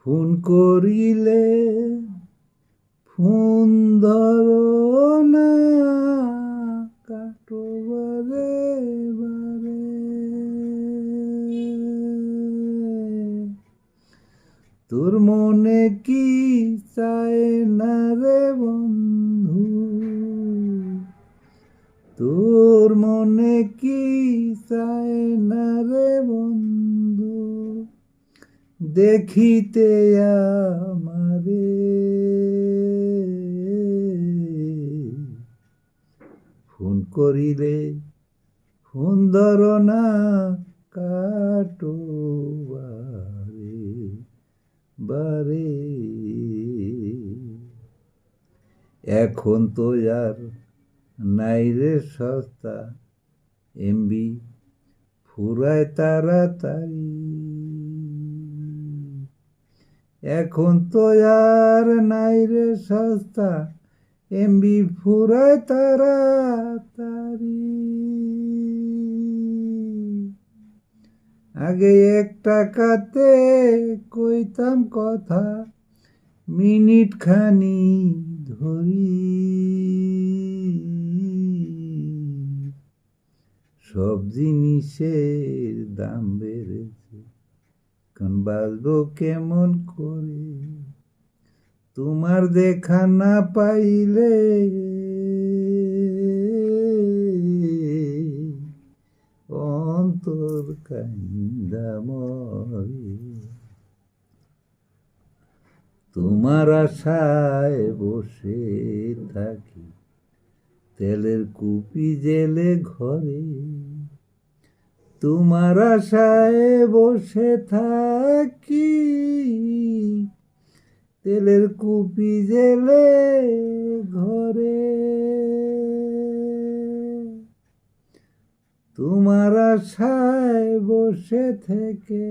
Phone করিলে phone ধরো না, কাটো বারে বারে। তোর মনে কি চায় না রে বন্ধু, তোর মনে কি চায় না রে বন্ধু, দেখিতে আমারে। ফোন করিলে ফোন ধরো না, কাটো বারে বারে। এখন তো আর নাই রে সস্তা, এমবি ফুরায় তাড়াতাড়ি। এখন তো আর নাই রে সস্তা, এমবি ফুরায় তাড়াতাড়ি। আগে 1 টাকাতে কইতাম কথা, মিনিট খানি ধরি। সব জিনিসের দাম বেড়েছে, কারণ বাঁচবো কেমন করে। তোমার দেখা না পাইলে অন্তর কান্দা মরে। তোমার আশায় বসে থাকি, তেলের কুপি জেলে ঘরে। তোমার আশায় বসে থাকি, তেলের কুপি জেলে ঘরে। তোমার আশায় বসে থেকে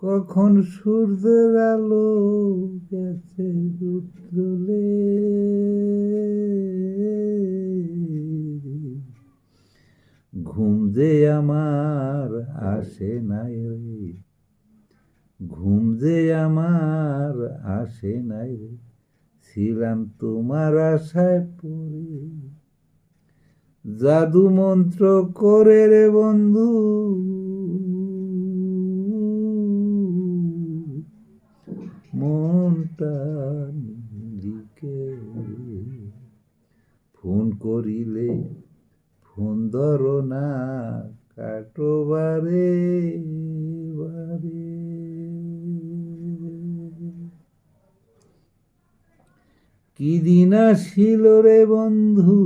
কখন সূর্যের আলো গেছে উত্তরে। ঘুম যে আমার আসে নাই রে, ঘুম যে আমার আসে নাই রে, ছিলাম তোমার আশায় পড়ে। জাদু মন্ত্র করে রে বন্ধু, মনটা দিকে। ফোন করিলে ফোন ধরো না, কাটো বারে বারে। কি দিন আসিল রে বন্ধু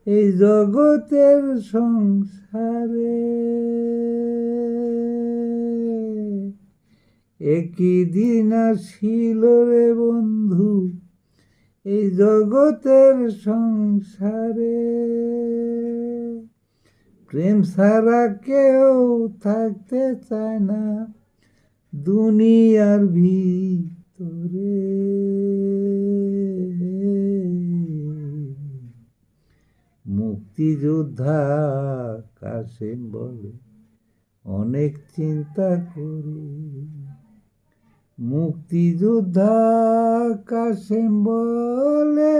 এই জগতের সংসারে, একই দিন আসিল রে বন্ধু এই জগতের সংসারে। প্রেম ছাড়া কেউ থাকতে চায় না দুনিয়ার ভিতরে। মুক্তিযোদ্ধা কাসেম বলে অনেক চিন্তা করি, মুক্তিযোদ্ধা কাসেম বলে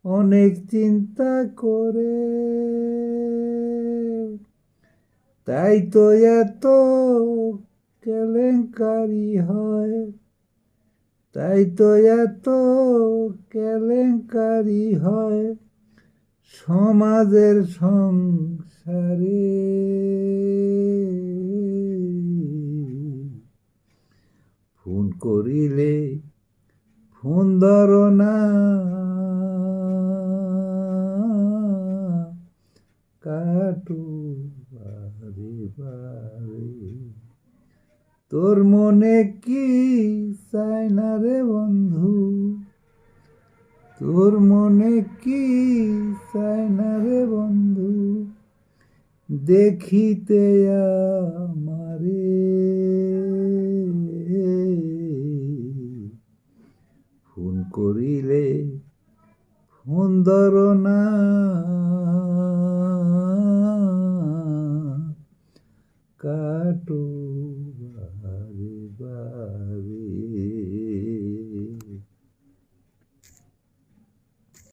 অনেক চিন্তা করে। তাই তো এত কেলেঙ্কারি হয়, তাই তো এত কেলেঙ্কারি হয় সমাজের সংসারে। ফোন করিলে ফোন ধরো না, কাটো বারে বারে। তোর মনে কি চায় না রে বন্ধু, তোর মনে কি চায় না রে বন্ধু, দেখিতে আমারে। ফোন করিলে ফোন ধরো না, কাটো কাটো বারে বারে।